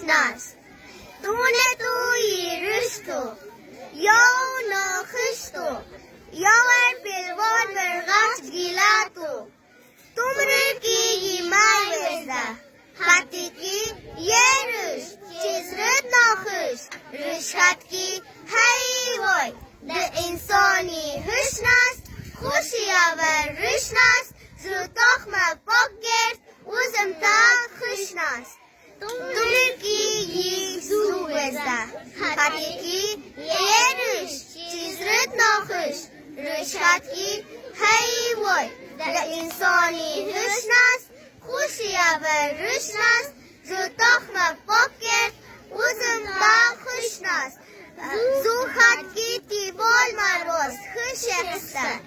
خشناس تونه توی رشتو یا ناخشتو یا ور پیلوان ورغت گیلاتو تمرکی مای وزده خطی کی یه رش چیز رد ناخش رشت کی هی وای ده انسانی هشناس خوشی آور رشناس زر تخم پاک گرد وزم تا خشناس تمرکی یه زو وزده خطی کی یه رش چیز رد ناخش رشت کی هی وای ده انسانی هشناس خوشی آور رشناس زو تخم پاک گرد وزم تا خشناس زو خط کی تیبال مروز خشسته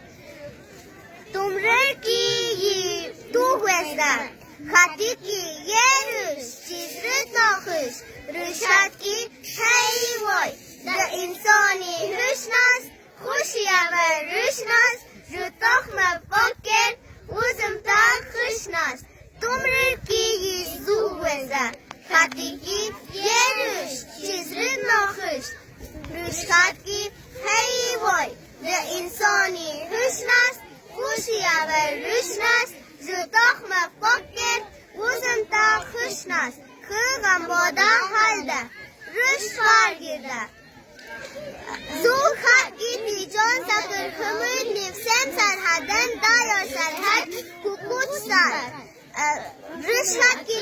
تمرکی یه تو وزده خطی کی یه رش چیز رد ناخش رشت کی هی وای ده انسانی هشناس خوشی آور رشناس زو تخم پاک گرد وزم تا خشناس تمرکی یه زو وزده خطی کی یه رش چیز رد ناخش رشت کی هی وای ده انسانی هشناس خوشی آور رشناس زو تخم پاک گرد وزم تا خشناس خرگم بادا حلده رشت فرگیرده زو خطی تیجان سکر خمر نفسم سرحدن دایا سرحد ککوت سر رشت کی